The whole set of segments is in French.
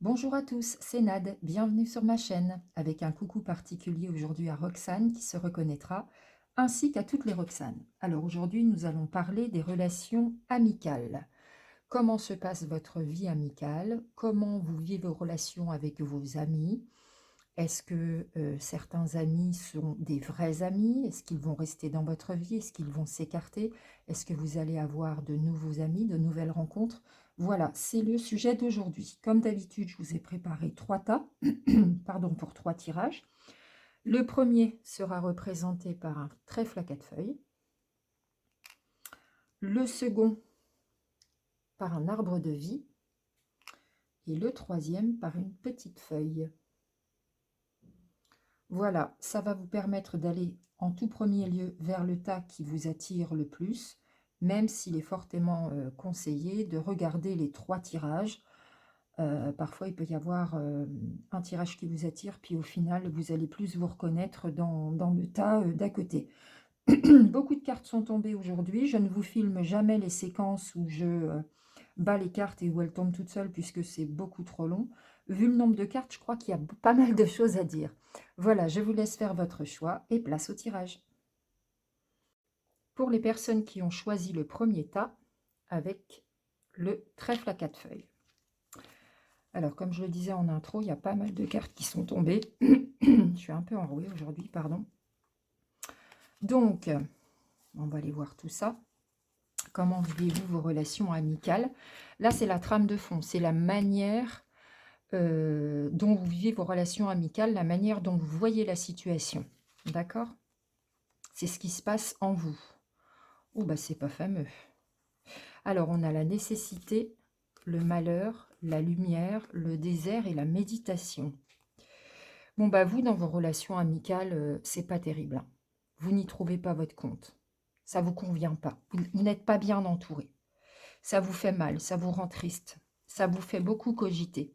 Bonjour à tous, c'est Nad, bienvenue sur ma chaîne, avec un coucou particulier aujourd'hui à Roxane qui se reconnaîtra, ainsi qu'à toutes les Roxanes. Alors aujourd'hui, nous allons parler des relations amicales. Comment se passe votre vie amicale? Comment vous vivez vos relations avec vos amis? Est-ce que certains amis sont des vrais amis? Est-ce qu'ils vont rester dans votre vie? Est-ce qu'ils vont s'écarter? Est-ce que vous allez avoir de nouveaux amis, de nouvelles rencontres? Voilà, c'est le sujet d'aujourd'hui. Comme d'habitude, je vous ai préparé 3 tas, pardon, pour 3 tirages. Le premier sera représenté par un trèfle à 4 feuilles. Le second par un arbre de vie. Et le troisième par une petite feuille. Voilà, ça va vous permettre d'aller en tout premier lieu vers le tas qui vous attire le plus, même s'il est fortement conseillé de regarder les 3 tirages. Parfois, il peut y avoir un tirage qui vous attire, puis au final, vous allez plus vous reconnaître dans le tas d'à côté. Beaucoup de cartes sont tombées aujourd'hui. Je ne vous filme jamais les séquences où je bats les cartes et où elles tombent toutes seules, puisque c'est beaucoup trop long. Vu le nombre de cartes, je crois qu'il y a pas mal de choses à dire. Voilà, je vous laisse faire votre choix et place au tirage. Pour les personnes qui ont choisi le premier tas, avec le trèfle à 4 feuilles. Alors, comme je le disais en intro, il y a pas mal de cartes qui sont tombées. Je suis un peu enrouée aujourd'hui, pardon. Donc, on va aller voir tout ça. Comment vivez-vous vos relations amicales? Là, c'est la trame de fond, c'est la manière dont vous vivez vos relations amicales, la manière dont vous voyez la situation. D'accord? C'est ce qui se passe en vous. Oh, bah, c'est pas fameux. Alors, on a la nécessité, le malheur, la lumière, le désert et la méditation. Bon, bah, vous, dans vos relations amicales, c'est pas terrible, hein. Vous n'y trouvez pas votre compte. Ça vous convient pas. Vous n'êtes pas bien entouré. Ça vous fait mal, ça vous rend triste. Ça vous fait beaucoup cogiter.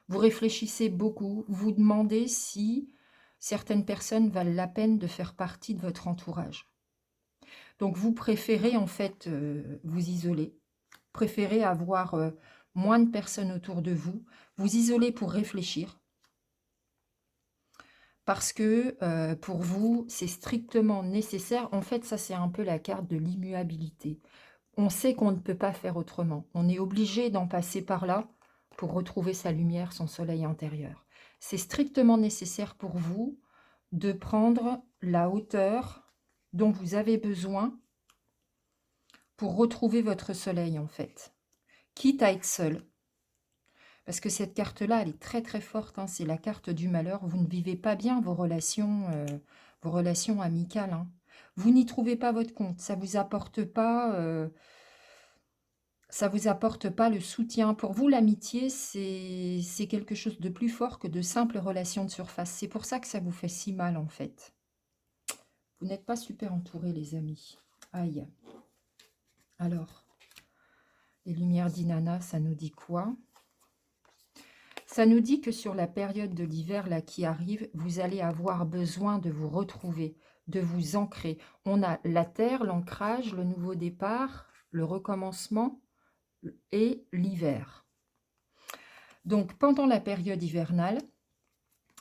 Vous réfléchissez beaucoup, vous demandez si certaines personnes valent la peine de faire partie de votre entourage. Donc vous préférez en fait vous isoler, préférez avoir moins de personnes autour de vous, vous isoler pour réfléchir, parce que pour vous, c'est strictement nécessaire. En fait, ça c'est un peu la carte de l'immuabilité. On sait qu'on ne peut pas faire autrement. On est obligé d'en passer par là pour retrouver sa lumière, son soleil intérieur. C'est strictement nécessaire pour vous de prendre la hauteur dont vous avez besoin pour retrouver votre soleil, en fait. Quitte à être seul. Parce que cette carte-là, elle est très très forte, hein. C'est la carte du malheur. Vous ne vivez pas bien vos relations amicales, hein. Vous n'y trouvez pas votre compte. Ça ne vous apporte pas... ça vous apporte pas le soutien. Pour vous, l'amitié, c'est quelque chose de plus fort que de simples relations de surface. C'est pour ça que ça vous fait si mal, en fait. Vous n'êtes pas super entourés, les amis. Aïe. Alors, les lumières d'Inanna, ça nous dit quoi? Ça nous dit que sur la période de l'hiver là qui arrive, vous allez avoir besoin de vous retrouver, de vous ancrer. On a la terre, l'ancrage, le nouveau départ, le recommencement et l'hiver. Donc, pendant la période hivernale,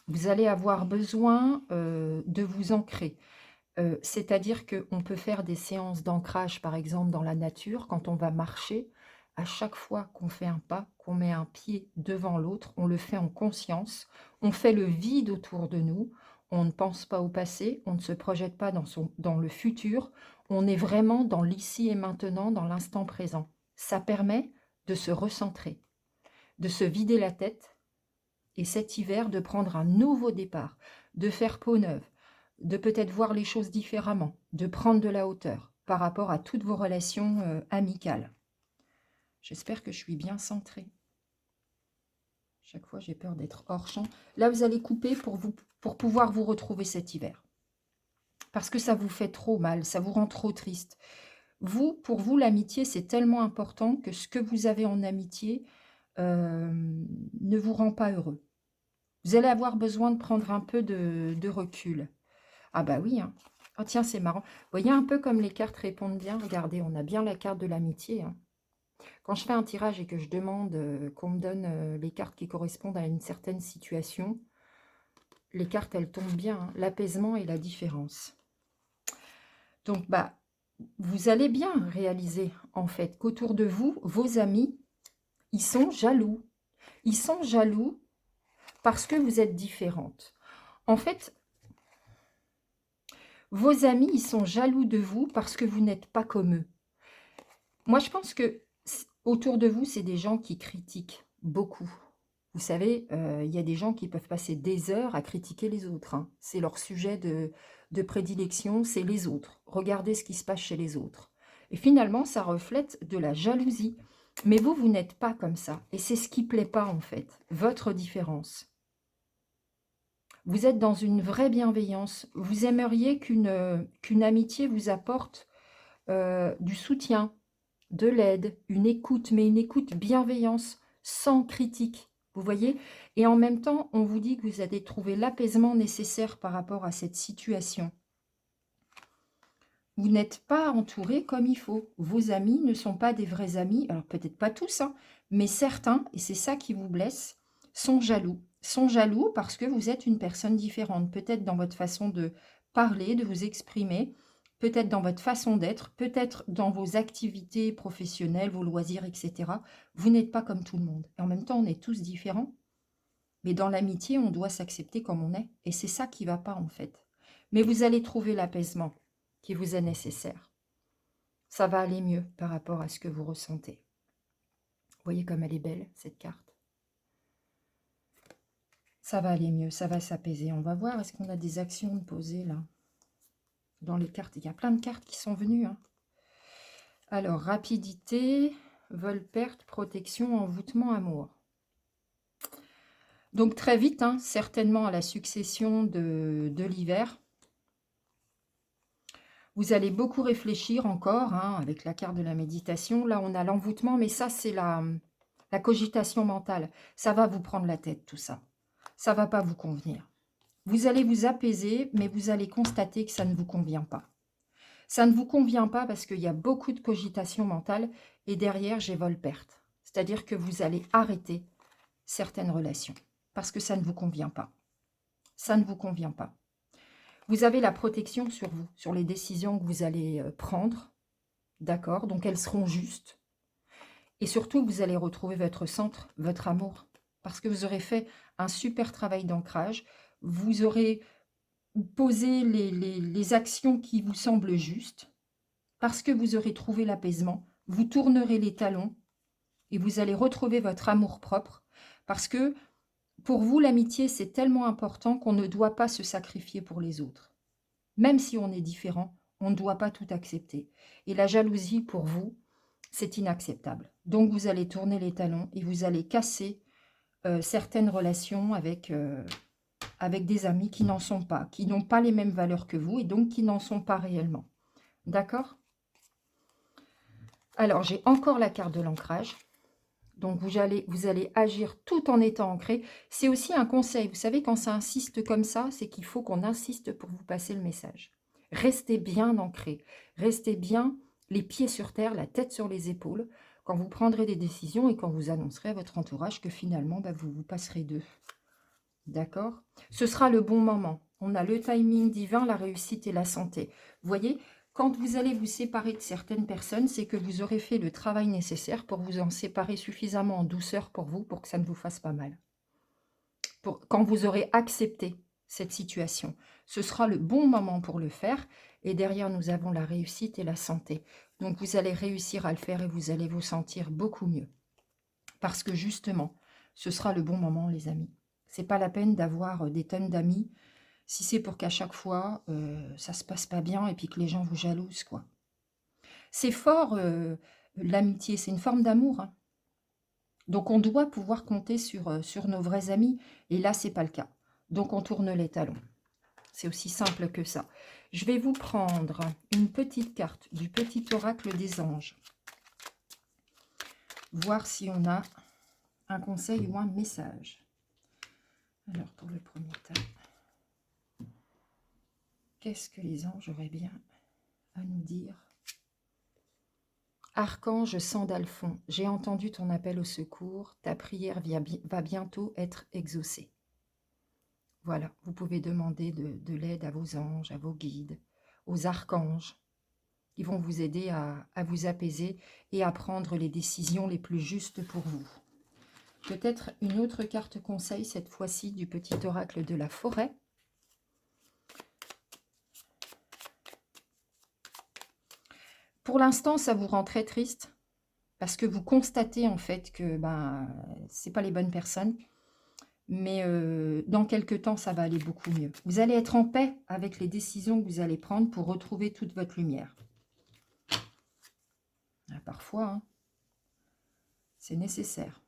vous allez avoir besoin de vous ancrer. C'est-à-dire qu'on peut faire des séances d'ancrage, par exemple, dans la nature, quand on va marcher. À chaque fois qu'on fait un pas, qu'on met un pied devant l'autre, on le fait en conscience. On fait le vide autour de nous. On ne pense pas au passé, on ne se projette pas dans le futur. On est vraiment dans l'ici et maintenant, dans l'instant présent. Ça permet de se recentrer, de se vider la tête et cet hiver de prendre un nouveau départ, de faire peau neuve, de peut-être voir les choses différemment, de prendre de la hauteur par rapport à toutes vos relations amicales. J'espère que je suis bien centrée. Chaque fois, j'ai peur d'être hors champ. Là, vous allez couper pour pouvoir vous retrouver cet hiver. Parce que ça vous fait trop mal, ça vous rend trop triste. Pour vous, l'amitié, c'est tellement important que ce que vous avez en amitié ne vous rend pas heureux. Vous allez avoir besoin de prendre un peu de recul. Ah bah oui, hein. Oh tiens, c'est marrant. Vous voyez un peu comme les cartes répondent bien. Regardez, on a bien la carte de l'amitié, hein. Quand je fais un tirage et que je demande qu'on me donne les cartes qui correspondent à une certaine situation, les cartes, elles tombent bien, hein. L'apaisement et la différence. Donc, bah, vous allez bien réaliser, en fait, qu'autour de vous, vos amis, ils sont jaloux. Ils sont jaloux parce que vous êtes différente. En fait, vos amis, ils sont jaloux de vous parce que vous n'êtes pas comme eux. Moi, je pense que autour de vous, c'est des gens qui critiquent beaucoup. Vous savez, il y a des gens qui peuvent passer des heures à critiquer les autres, hein. C'est leur sujet de prédilection, c'est les autres. Regardez ce qui se passe chez les autres. Et finalement, ça reflète de la jalousie. Mais vous, vous n'êtes pas comme ça. Et c'est ce qui ne plaît pas, en fait, votre différence. Vous êtes dans une vraie bienveillance. Vous aimeriez qu'une amitié vous apporte du soutien, de l'aide, une écoute, mais une écoute bienveillance, sans critique. Vous voyez? Et en même temps, on vous dit que vous allez trouver l'apaisement nécessaire par rapport à cette situation. Vous n'êtes pas entouré comme il faut. Vos amis ne sont pas des vrais amis. Alors peut-être pas tous, hein, mais certains, et c'est ça qui vous blesse, sont jaloux. Sont jaloux parce que vous êtes une personne différente. Peut-être dans votre façon de parler, de vous exprimer, peut-être dans votre façon d'être, peut-être dans vos activités professionnelles, vos loisirs, etc. Vous n'êtes pas comme tout le monde. Et en même temps, on est tous différents. Mais dans l'amitié, on doit s'accepter comme on est. Et c'est ça qui ne va pas, en fait. Mais vous allez trouver l'apaisement qui vous est nécessaire. Ça va aller mieux par rapport à ce que vous ressentez. Vous voyez comme elle est belle, cette carte. Ça va aller mieux, ça va s'apaiser. On va voir, est-ce qu'on a des actions de poser là? Dans les cartes, il y a plein de cartes qui sont venues, hein. Alors, rapidité, vol, perte, protection, envoûtement, amour. Donc très vite, hein, certainement à la succession de l'hiver, vous allez beaucoup réfléchir encore, hein, avec la carte de la méditation. Là, on a l'envoûtement, mais ça, c'est la cogitation mentale. Ça va vous prendre la tête, tout ça. Ça ne va pas vous convenir. Vous allez vous apaiser, mais vous allez constater que ça ne vous convient pas. Ça ne vous convient pas parce qu'il y a beaucoup de cogitation mentale et derrière, j'ai vol-perte. C'est-à-dire que vous allez arrêter certaines relations parce que ça ne vous convient pas. Ça ne vous convient pas. Vous avez la protection sur vous, sur les décisions que vous allez prendre, d'accord? Donc elles seront justes. Et surtout, vous allez retrouver votre centre, votre amour, parce que vous aurez fait un super travail d'ancrage. Vous aurez posé les actions qui vous semblent justes, parce que vous aurez trouvé l'apaisement. Vous tournerez les talons et vous allez retrouver votre amour-propre, parce que pour vous, l'amitié, c'est tellement important qu'on ne doit pas se sacrifier pour les autres. Même si on est différent, on ne doit pas tout accepter. Et la jalousie, pour vous, c'est inacceptable. Donc, vous allez tourner les talons et vous allez casser certaines relations avec des amis qui n'en sont pas, qui n'ont pas les mêmes valeurs que vous et donc qui n'en sont pas réellement. D'accord? Alors, j'ai encore la carte de l'ancrage. Donc, vous allez agir tout en étant ancré. C'est aussi un conseil. Vous savez, quand ça insiste comme ça, c'est qu'il faut qu'on insiste pour vous passer le message. Restez bien ancré. Restez bien les pieds sur terre, la tête sur les épaules, quand vous prendrez des décisions et quand vous annoncerez à votre entourage que finalement, bah, vous vous passerez d'eux. D'accord? Ce sera le bon moment. On a le timing divin, la réussite et la santé. Vous voyez, quand vous allez vous séparer de certaines personnes, c'est que vous aurez fait le travail nécessaire pour vous en séparer suffisamment en douceur pour vous, pour que ça ne vous fasse pas mal. Quand vous aurez accepté cette situation, ce sera le bon moment pour le faire. Et derrière, nous avons la réussite et la santé. Donc, vous allez réussir à le faire et vous allez vous sentir beaucoup mieux. Parce que justement, ce sera le bon moment, les amis. C'est pas la peine d'avoir des tonnes d'amis si c'est pour qu'à chaque fois, ça se passe pas bien et puis que les gens vous jalousent, quoi. C'est fort, l'amitié, c'est une forme d'amour, hein. Donc on doit pouvoir compter sur nos vrais amis et là, c'est pas le cas. Donc on tourne les talons. C'est aussi simple que ça. Je vais vous prendre une petite carte du petit oracle des anges. Voir si on a un conseil ou un message. Alors, pour le premier temps, qu'est-ce que les anges auraient bien à nous dire Archange Sandalphon, j'ai entendu ton appel au secours, ta prière va bientôt être exaucée. Voilà, vous pouvez demander de l'aide à vos anges, à vos guides, aux archanges, qui vont vous aider à vous apaiser et à prendre les décisions les plus justes pour vous. Peut-être une autre carte conseil, cette fois-ci du petit oracle de la forêt. Pour l'instant, ça vous rend très triste, parce que vous constatez en fait que c'est pas les bonnes personnes. Mais dans quelques temps, ça va aller beaucoup mieux. Vous allez être en paix avec les décisions que vous allez prendre pour retrouver toute votre lumière. Parfois, hein, c'est nécessaire.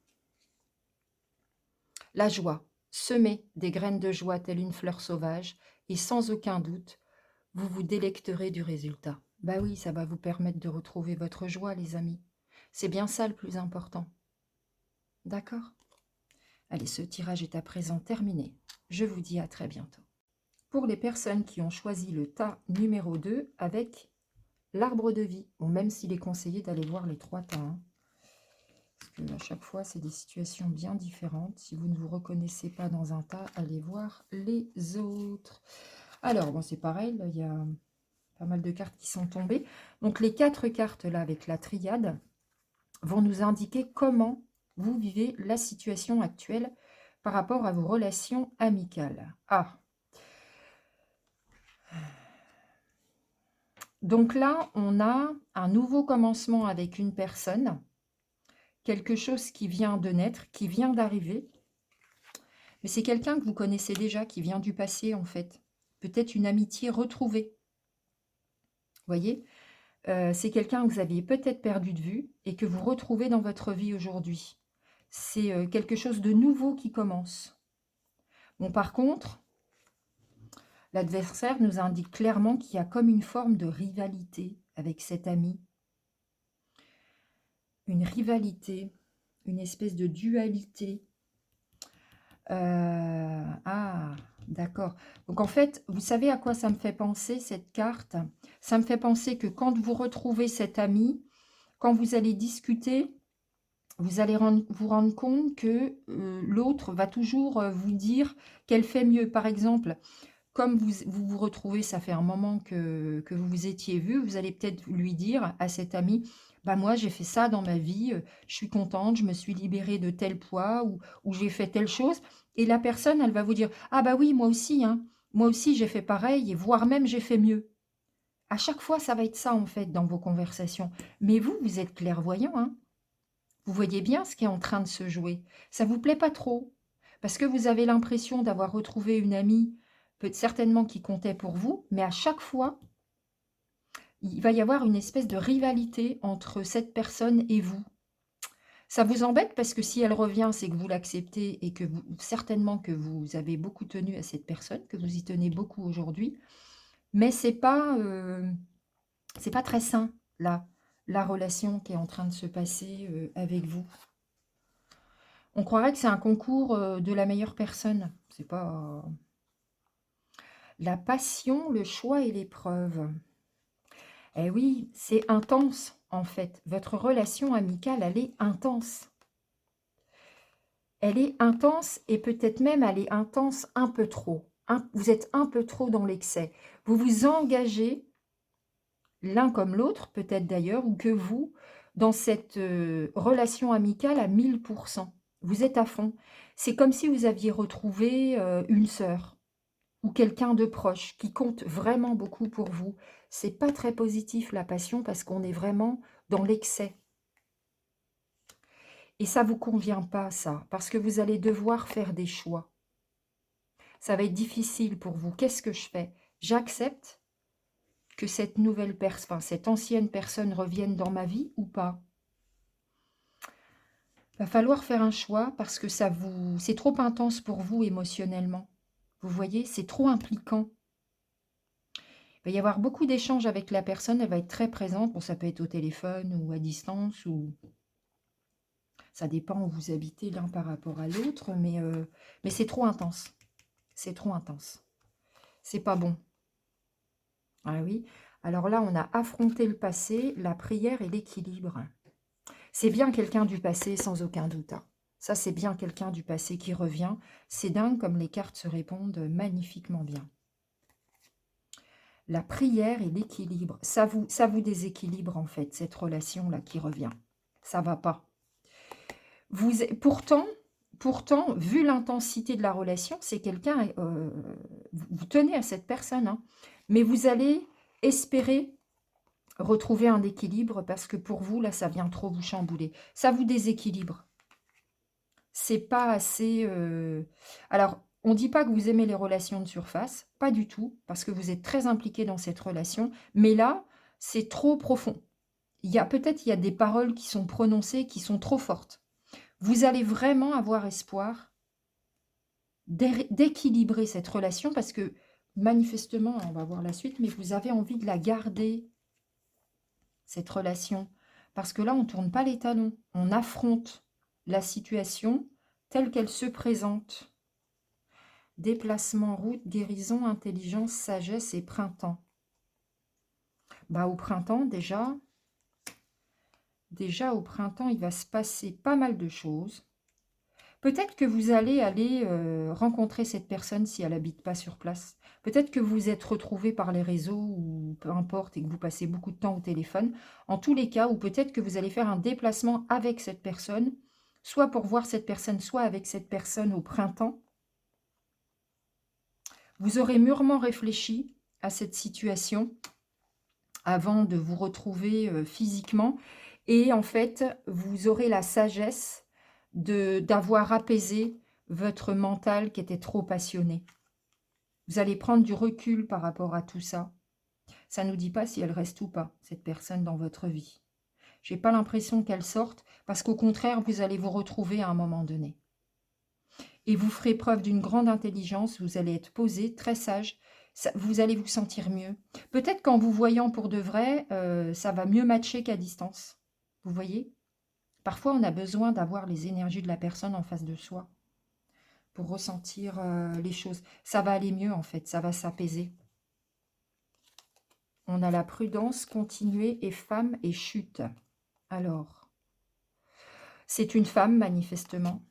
La joie. Semez des graines de joie telle une fleur sauvage et sans aucun doute, vous vous délecterez du résultat. Bah oui, ça va vous permettre de retrouver votre joie, les amis. C'est bien ça le plus important. D'accord ? Allez, ce tirage est à présent terminé. Je vous dis à très bientôt. Pour les personnes qui ont choisi le tas numéro 2 avec l'arbre de vie, bon, même s'il est conseillé d'aller voir les 3 tas, hein, parce qu'à chaque fois, c'est des situations bien différentes. Si vous ne vous reconnaissez pas dans un tas, allez voir les autres. Alors, bon, c'est pareil, là, il y a pas mal de cartes qui sont tombées. Donc, les 4 cartes, là, avec la triade, vont nous indiquer comment vous vivez la situation actuelle par rapport à vos relations amicales. Ah, donc là, on a un nouveau commencement avec une personne, quelque chose qui vient de naître, qui vient d'arriver. Mais c'est quelqu'un que vous connaissez déjà, qui vient du passé en fait. Peut-être une amitié retrouvée. Vous voyez, c'est quelqu'un que vous aviez peut-être perdu de vue et que vous retrouvez dans votre vie aujourd'hui. C'est quelque chose de nouveau qui commence. Bon, par contre, l'adversaire nous indique clairement qu'il y a comme une forme de rivalité avec cet ami. Une rivalité, une espèce de dualité. Ah, d'accord. Donc en fait, vous savez à quoi ça me fait penser cette carte? Ça me fait penser que quand vous retrouvez cet ami, quand vous allez discuter, vous allez vous rendre compte que l'autre va toujours vous dire qu'elle fait mieux. Par exemple, comme vous retrouvez, ça fait un moment que vous vous étiez vu, vous allez peut-être lui dire à cet ami, bah moi j'ai fait ça dans ma vie, je suis contente, je me suis libérée de tel poids ou j'ai fait telle chose. Et la personne, elle va vous dire, ah bah oui, moi aussi, hein, moi aussi j'ai fait pareil, et voire même j'ai fait mieux. À chaque fois, ça va être ça en fait dans vos conversations. Mais vous, vous êtes clairvoyant, hein. Vous voyez bien ce qui est en train de se jouer. Ça vous plaît pas trop, parce que vous avez l'impression d'avoir retrouvé une amie, peut-être certainement qui comptait pour vous, mais à chaque fois, il va y avoir une espèce de rivalité entre cette personne et vous. Ça vous embête parce que si elle revient, c'est que vous l'acceptez et que vous, certainement que vous avez beaucoup tenu à cette personne, que vous y tenez beaucoup aujourd'hui, mais c'est pas très sain, là, la relation qui est en train de se passer avec vous. On croirait que c'est un concours de la meilleure personne. C'est pas la passion, le choix et l'épreuve. Eh oui, c'est intense en fait. Votre relation amicale, elle est intense. Elle est intense et peut-être même elle est intense un peu trop. Vous êtes un peu trop dans l'excès. Vous vous engagez l'un comme l'autre, peut-être d'ailleurs, ou que vous, dans cette relation amicale à 1000%. Vous êtes à fond. C'est comme si vous aviez retrouvé une sœur ou quelqu'un de proche qui compte vraiment beaucoup pour vous. C'est pas très positif la passion parce qu'on est vraiment dans l'excès. Et ça vous convient pas ça, parce que vous allez devoir faire des choix. Ça va être difficile pour vous. Qu'est-ce que je fais? J'accepte que cette nouvelle personne, cette ancienne personne revienne dans ma vie ou pas? Va falloir faire un choix parce que c'est trop intense pour vous émotionnellement. Vous voyez, c'est trop impliquant. Il va y avoir beaucoup d'échanges avec la personne, elle va être très présente. Bon, ça peut être au téléphone ou à distance, ou ça dépend où vous habitez l'un par rapport à l'autre, mais c'est trop intense. C'est trop intense. C'est pas bon. Ah oui. Alors là, on a affronté le passé, la prière et l'équilibre. C'est bien quelqu'un du passé, sans aucun doute, hein. Ça, c'est bien quelqu'un du passé qui revient. C'est dingue comme les cartes se répondent magnifiquement bien. La prière et l'équilibre, ça vous déséquilibre en fait, cette relation-là qui revient. Ça va pas. Pourtant, vu l'intensité de la relation, c'est quelqu'un, vous tenez à cette personne, hein, mais vous allez espérer retrouver un équilibre parce que pour vous, là, ça vient trop vous chambouler. Ça vous déséquilibre. C'est pas assez... Alors, on ne dit pas que vous aimez les relations de surface, pas du tout, parce que vous êtes très impliqué dans cette relation, mais là, c'est trop profond. Peut-être il y a des paroles qui sont prononcées, qui sont trop fortes. Vous allez vraiment avoir espoir d'équilibrer cette relation parce que, manifestement, on va voir la suite, mais vous avez envie de la garder, cette relation. Parce que là, on ne tourne pas les talons. On affronte la situation telle qu'elle se présente. Déplacement, route, guérison, intelligence, sagesse et printemps. Bah, au printemps, déjà, au printemps, il va se passer pas mal de choses. Peut-être que vous allez rencontrer cette personne si elle n'habite pas sur place. Peut-être que vous êtes retrouvés par les réseaux ou peu importe et que vous passez beaucoup de temps au téléphone. En tous les cas, ou peut-être que vous allez faire un déplacement avec cette personne, soit pour voir cette personne, soit avec cette personne au printemps. Vous aurez mûrement réfléchi à cette situation avant de vous retrouver physiquement. Et en fait, vous aurez la sagesse d'avoir apaisé votre mental qui était trop passionné. Vous allez prendre du recul par rapport à tout ça. Ça ne nous dit pas si elle reste ou pas, cette personne dans votre vie. J'ai pas l'impression qu'elle sorte, parce qu'au contraire, vous allez vous retrouver à un moment donné. Et vous ferez preuve d'une grande intelligence, vous allez être posé, très sage, vous allez vous sentir mieux. Peut-être qu'en vous voyant pour de vrai, ça va mieux matcher qu'à distance. Vous voyez ? Parfois, on a besoin d'avoir les énergies de la personne en face de soi pour ressentir les choses. Ça va aller mieux, en fait, ça va s'apaiser. On a la prudence, continuer et femme et chute. Alors, c'est une femme, manifestement,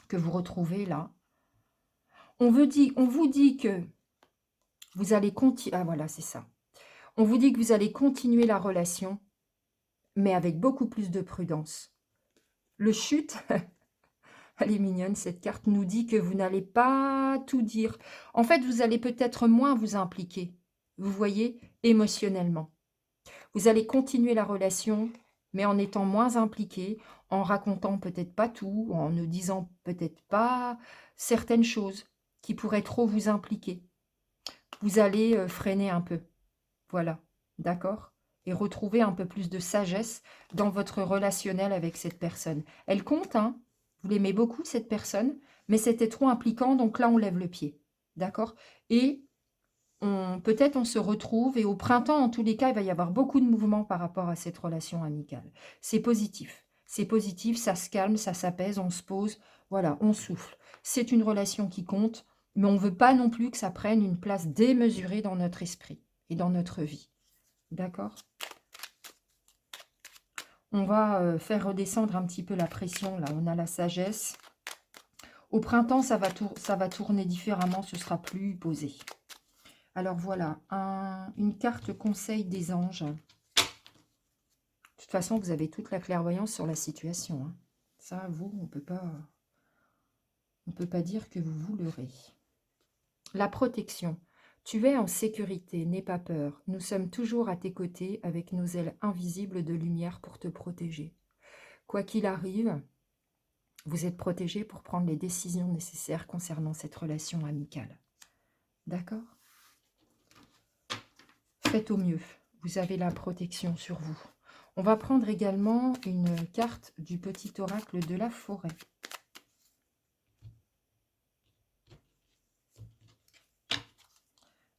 que vous retrouvez là. On vous dit que vous allez continuer... Ah, voilà, c'est ça. On vous dit que vous allez continuer la relation, mais avec beaucoup plus de prudence. Le chute... Elle est mignonne, cette carte nous dit que vous n'allez pas tout dire. En fait, vous allez peut-être moins vous impliquer, vous voyez, émotionnellement. Vous allez continuer la relation, mais en étant moins impliqué, en racontant peut-être pas tout, en ne disant peut-être pas certaines choses qui pourraient trop vous impliquer. Vous allez freiner un peu, voilà, d'accord ? Et retrouver un peu plus de sagesse dans votre relationnel avec cette personne. Elle compte, hein ? Vous l'aimez beaucoup, cette personne, mais c'était trop impliquant, donc là, on lève le pied. D'accord? Et peut-être on se retrouve, et au printemps, en tous les cas, il va y avoir beaucoup de mouvements par rapport à cette relation amicale. C'est positif. C'est positif, ça se calme, ça s'apaise, on se pose, voilà, on souffle. C'est une relation qui compte, mais on ne veut pas non plus que ça prenne une place démesurée dans notre esprit et dans notre vie. D'accord? On va faire redescendre un petit peu la pression, là. On a la sagesse. Au printemps, ça va tourner différemment, ce sera plus posé. Alors voilà, une carte conseil des anges. De toute façon, vous avez toute la clairvoyance sur la situation, hein. Ça, vous, on peut pas dire que vous vous leurrez. La protection. Tu es en sécurité, n'aie pas peur. Nous sommes toujours à tes côtés avec nos ailes invisibles de lumière pour te protéger. Quoi qu'il arrive, vous êtes protégé pour prendre les décisions nécessaires concernant cette relation amicale. D'accord ? Faites au mieux. Vous avez la protection sur vous. On va prendre également une carte du petit oracle de la forêt.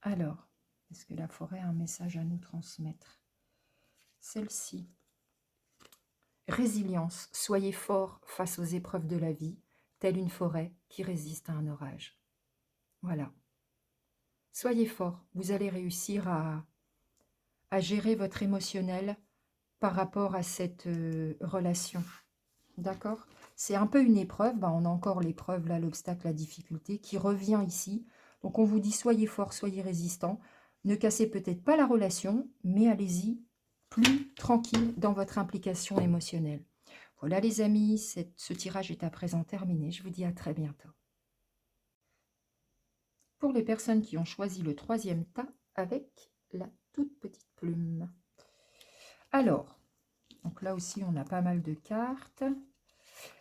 Alors, est-ce que la forêt a un message à nous transmettre? Celle-ci. Résilience. Soyez fort face aux épreuves de la vie, telle une forêt qui résiste à un orage. Voilà. Soyez fort. Vous allez réussir à gérer votre émotionnel par rapport à cette relation. D'accord? C'est un peu une épreuve. On a encore l'épreuve, là, l'obstacle, la difficulté qui revient ici. Donc, on vous dit, soyez fort, soyez résistant. Ne cassez peut-être pas la relation, mais allez-y plus tranquille dans votre implication émotionnelle. Voilà les amis, ce tirage est à présent terminé. Je vous dis à très bientôt. Pour les personnes qui ont choisi le troisième tas avec la toute petite plume. Alors, donc là aussi on a pas mal de cartes.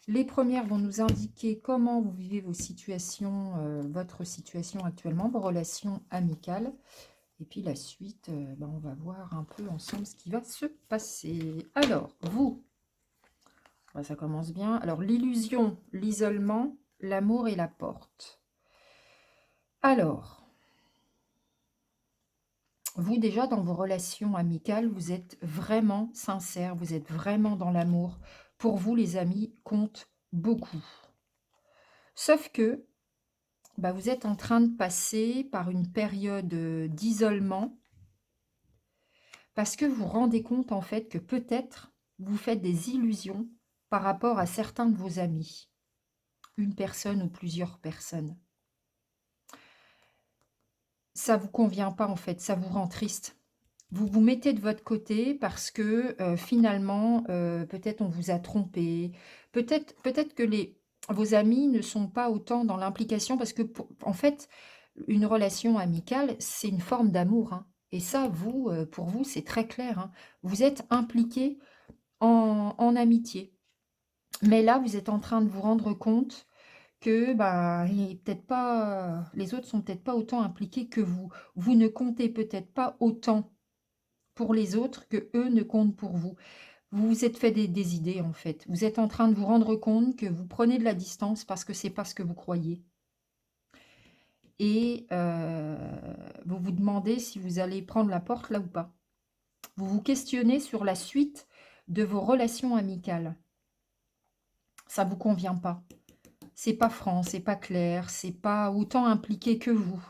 Les premières vont nous indiquer comment vous vivez vos situations, votre situation actuellement, vos relations amicales. Et puis la suite, on va voir un peu ensemble ce qui va se passer. Alors, vous, ça commence bien. Alors, l'illusion, l'isolement, l'amour et la porte. Alors, vous déjà dans vos relations amicales, vous êtes vraiment sincère, vous êtes vraiment dans l'amour. Pour vous, les amis comptent beaucoup. Sauf que vous êtes en train de passer par une période d'isolement parce que vous vous rendez compte en fait que peut-être vous faites des illusions par rapport à certains de vos amis, une personne ou plusieurs personnes. Ça vous convient pas en fait, ça vous rend triste. Vous vous mettez de votre côté parce que finalement, peut-être on vous a trompé, peut-être que vos amis ne sont pas autant dans l'implication parce que en fait, une relation amicale, c'est une forme d'amour, hein. Et ça, vous, pour vous, c'est très clair, hein. Vous êtes impliqués en amitié. Mais là, vous êtes en train de vous rendre compte que il est peut-être pas, les autres sont peut-être pas autant impliqués que vous. Vous ne comptez peut-être pas autant pour les autres que eux ne comptent pour vous. Vous vous êtes fait des idées en fait. Vous êtes en train de vous rendre compte que vous prenez de la distance parce que c'est pas ce que vous croyez. Et vous vous demandez si vous allez prendre la porte là ou pas. Vous vous questionnez sur la suite de vos relations amicales. Ça vous convient pas. C'est pas franc, c'est pas clair, c'est pas autant impliqué que vous.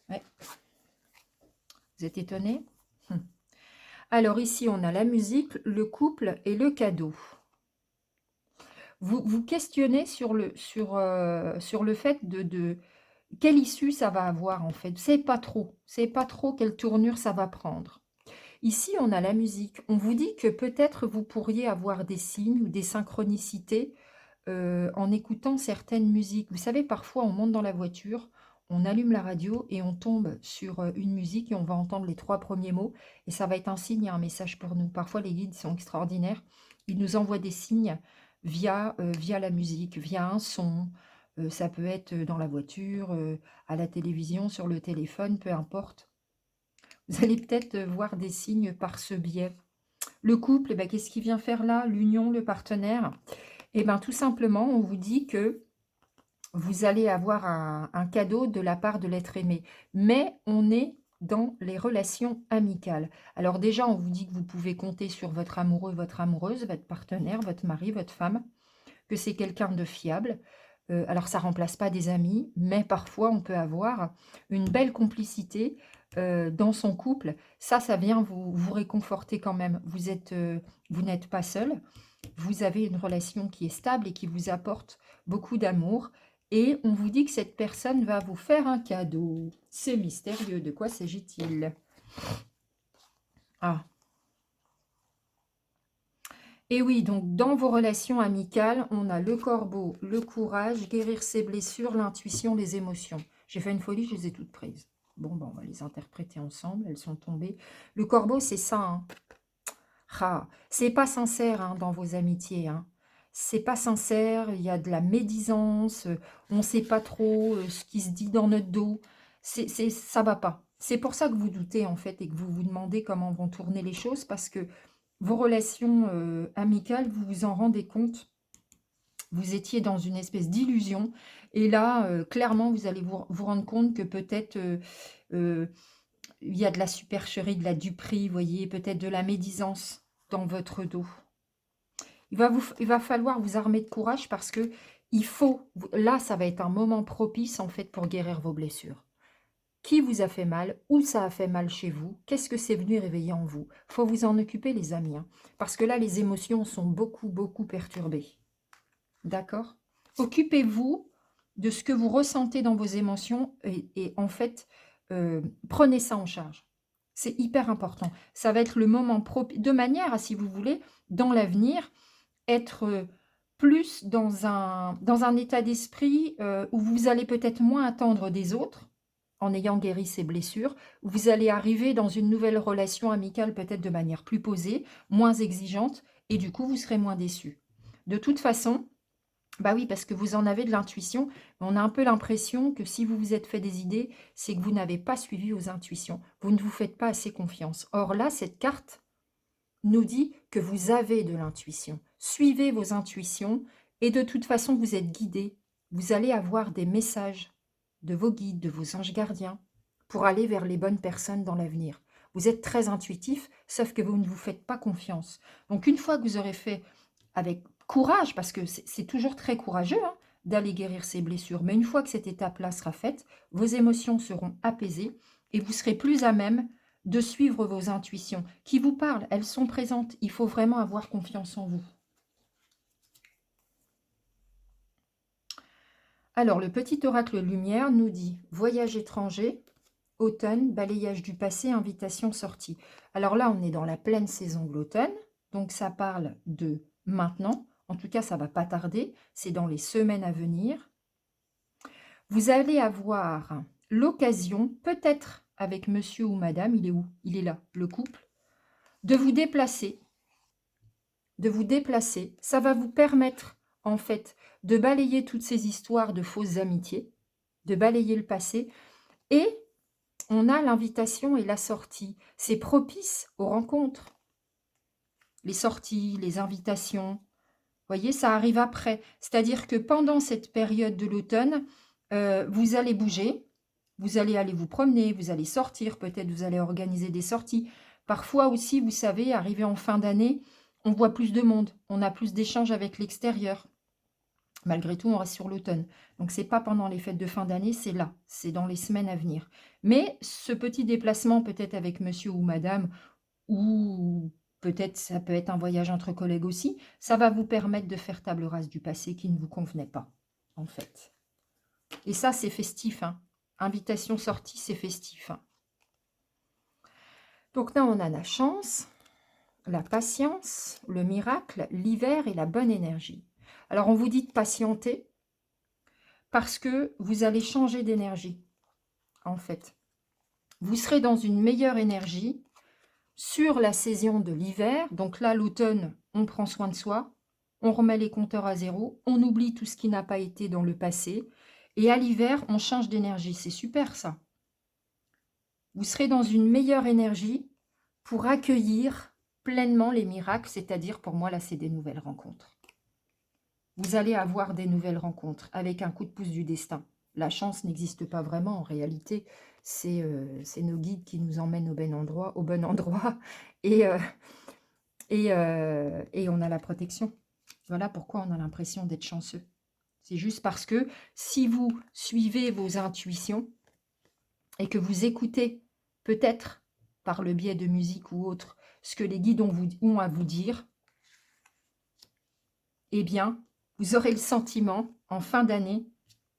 Ouais. Vous êtes étonné? Alors ici, on a la musique, le couple et le cadeau. Vous vous questionnez sur le fait de quelle issue ça va avoir en fait. C'est pas trop quelle tournure ça va prendre. Ici, on a la musique. On vous dit que peut-être vous pourriez avoir des signes ou des synchronicités en écoutant certaines musiques. Vous savez, parfois, on monte dans la voiture, on allume la radio et on tombe sur une musique et on va entendre les 3 premiers mots et ça va être un signe et un message pour nous. Parfois, les guides sont extraordinaires. Ils nous envoient des signes via la musique, via un son. Ça peut être dans la voiture, à la télévision, sur le téléphone, peu importe. Vous allez peut-être voir des signes par ce biais. Le couple, qu'est-ce qu'il vient faire là? L'union, le partenaire? Tout simplement, on vous dit que vous allez avoir un cadeau de la part de l'être aimé. Mais on est dans les relations amicales. Alors déjà, on vous dit que vous pouvez compter sur votre amoureux, votre amoureuse, votre partenaire, votre mari, votre femme, que c'est quelqu'un de fiable. Alors ça ne remplace pas des amis, mais parfois on peut avoir une belle complicité dans son couple. Ça vient vous réconforter quand même. Vous n'êtes pas seul. Vous avez une relation qui est stable et qui vous apporte beaucoup d'amour. Et on vous dit que cette personne va vous faire un cadeau. C'est mystérieux. De quoi s'agit-il? Ah. Et oui, donc dans vos relations amicales, on a le corbeau, le courage, guérir ses blessures, l'intuition, les émotions. J'ai fait une folie, je les ai toutes prises. Bon, on va les interpréter ensemble, elles sont tombées. Le corbeau, c'est ça, hein. Ah, c'est pas sincère hein, dans vos amitiés. Hein. C'est pas sincère, il y a de la médisance, on ne sait pas trop ce qui se dit dans notre dos. Ça va pas. C'est pour ça que vous doutez en fait et que vous vous demandez comment vont tourner les choses parce que vos relations amicales, vous vous en rendez compte. Vous étiez dans une espèce d'illusion et là, clairement, vous allez vous rendre compte que peut-être euh, il y a de la supercherie, de la duperie, vous voyez, peut-être de la médisance dans votre dos. Il va falloir vous armer de courage parce que là, ça va être un moment propice en fait pour guérir vos blessures. Qui vous a fait mal? Où ça a fait mal chez vous? Qu'est-ce que c'est venu réveiller en vous? Faut vous en occuper, les amis, hein, parce que là, les émotions sont beaucoup, beaucoup perturbées. D'accord? Occupez-vous de ce que vous ressentez dans vos émotions et en fait, prenez ça en charge. C'est hyper important. Ça va être le moment propice, de manière à, si vous voulez, dans l'avenir, être plus dans un état d'esprit où vous allez peut-être moins attendre des autres, en ayant guéri ces blessures, où vous allez arriver dans une nouvelle relation amicale peut-être de manière plus posée, moins exigeante, et du coup, vous serez moins déçus. De toute façon, bah oui, parce que vous en avez de l'intuition, mais on a un peu l'impression que si vous vous êtes fait des idées, c'est que vous n'avez pas suivi vos intuitions. Vous ne vous faites pas assez confiance. Or là, cette carte nous dit que vous avez de l'intuition. Suivez vos intuitions et de toute façon, vous êtes guidé. Vous allez avoir des messages de vos guides, de vos anges gardiens, pour aller vers les bonnes personnes dans l'avenir. Vous êtes très intuitif, sauf que vous ne vous faites pas confiance. Donc une fois que vous aurez fait avec courage, parce que c'est toujours très courageux hein, d'aller guérir ces blessures, mais une fois que cette étape-là sera faite, vos émotions seront apaisées et vous serez plus à même de suivre vos intuitions qui vous parlent, elles sont présentes. Il faut vraiment avoir confiance en vous. Alors, le petit oracle lumière nous dit voyage étranger, automne, balayage du passé, invitation sortie. Alors là, on est dans la pleine saison de l'automne, donc ça parle de maintenant. En tout cas, ça ne va pas tarder, c'est dans les semaines à venir. Vous allez avoir l'occasion, peut-être avec monsieur ou madame, il est où? Il est là, le couple, de vous déplacer. Ça va vous permettre, en fait, de balayer toutes ces histoires de fausses amitiés, de balayer le passé. Et on a l'invitation et la sortie. C'est propice aux rencontres. Les sorties, les invitations. Vous voyez, ça arrive après. C'est-à-dire que pendant cette période de l'automne, vous allez bouger, vous allez aller vous promener, vous allez sortir, peut-être vous allez organiser des sorties. Parfois aussi, vous savez, arrivé en fin d'année, on voit plus de monde, on a plus d'échanges avec l'extérieur. Malgré tout, on reste sur l'automne. Donc, ce n'est pas pendant les fêtes de fin d'année, c'est là, c'est dans les semaines à venir. Mais ce petit déplacement, peut-être avec monsieur ou madame, ou peut-être ça peut être un voyage entre collègues aussi, ça va vous permettre de faire table rase du passé qui ne vous convenait pas, en fait. Et ça, c'est festif. Hein. Invitation sortie, c'est festif. Hein. Donc là, on a la chance, la patience, le miracle, l'hiver et la bonne énergie. Alors, on vous dit de patienter parce que vous allez changer d'énergie, en fait. Vous serez dans une meilleure énergie sur la saison de l'hiver. Donc là, l'automne, on prend soin de soi, on remet les compteurs à zéro, on oublie tout ce qui n'a pas été dans le passé. Et à l'hiver, on change d'énergie. C'est super, ça. Vous serez dans une meilleure énergie pour accueillir pleinement les miracles, c'est-à-dire, pour moi, là, c'est des nouvelles rencontres. Vous allez avoir des nouvelles rencontres avec un coup de pouce du destin. La chance n'existe pas vraiment en réalité. C'est nos guides qui nous emmènent au bon endroit et, et on a la protection. Voilà pourquoi on a l'impression d'être chanceux. C'est juste parce que si vous suivez vos intuitions et que vous écoutez peut-être par le biais de musique ou autre ce que les guides ont à vous dire, eh bien, vous aurez le sentiment, en fin d'année,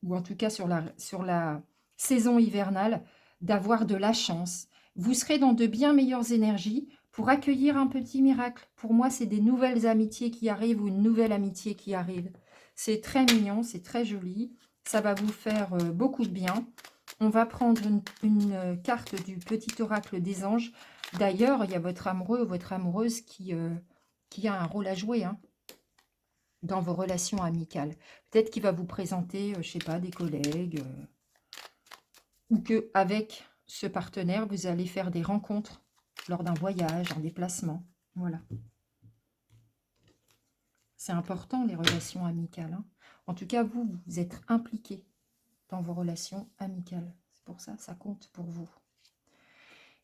ou en tout cas sur la saison hivernale, d'avoir de la chance. Vous serez dans de bien meilleures énergies pour accueillir un petit miracle. Pour moi, c'est des nouvelles amitiés qui arrivent ou une nouvelle amitié qui arrive. C'est très mignon, c'est très joli. Ça va vous faire beaucoup de bien. On va prendre une carte du petit oracle des anges. D'ailleurs, il y a votre amoureux ou votre amoureuse qui a un rôle à jouer, hein, dans vos relations amicales. Peut-être qu'il va vous présenter, je ne sais pas, des collègues, ou qu'avec ce partenaire, vous allez faire des rencontres lors d'un voyage, un déplacement. Voilà. C'est important, les relations amicales. Hein. En tout cas, vous êtes impliqué dans vos relations amicales. C'est pour ça, ça compte pour vous.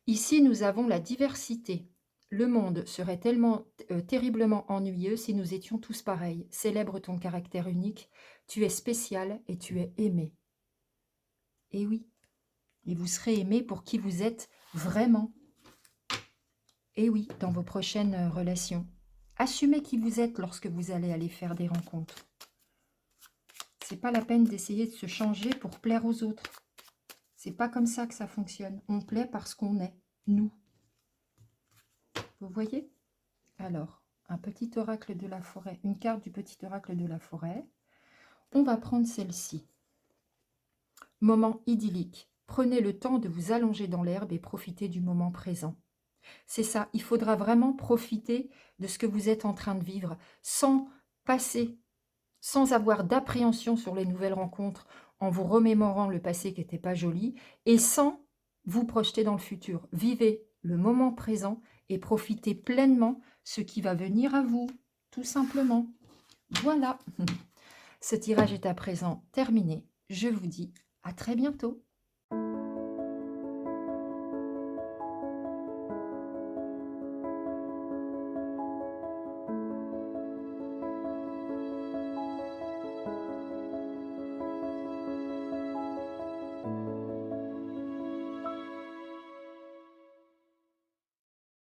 Ici, nous avons la diversité. Le monde serait tellement terriblement ennuyeux si nous étions tous pareils. Célèbre ton caractère unique. Tu es spécial et tu es aimé. Et oui, Et vous serez aimé pour qui vous êtes vraiment. Et oui, dans vos prochaines relations. Assumez qui vous êtes lorsque vous allez aller faire des rencontres. C'est pas la peine d'essayer de se changer pour plaire aux autres. C'est pas comme ça que ça fonctionne. On plaît parce qu'on est, nous. Vous voyez? Alors, un petit oracle de la forêt, une carte du petit oracle de la forêt. On va prendre celle-ci. Moment idyllique. Prenez le temps de vous allonger dans l'herbe et profitez du moment présent. C'est ça, il faudra vraiment profiter de ce que vous êtes en train de vivre, sans passer, sans avoir d'appréhension sur les nouvelles rencontres, en vous remémorant le passé qui n'était pas joli, et sans vous projeter dans le futur. Vivez le moment présent et profitez pleinement ce qui va venir à vous, tout simplement. Voilà, ce tirage est à présent terminé. Je vous dis à très bientôt.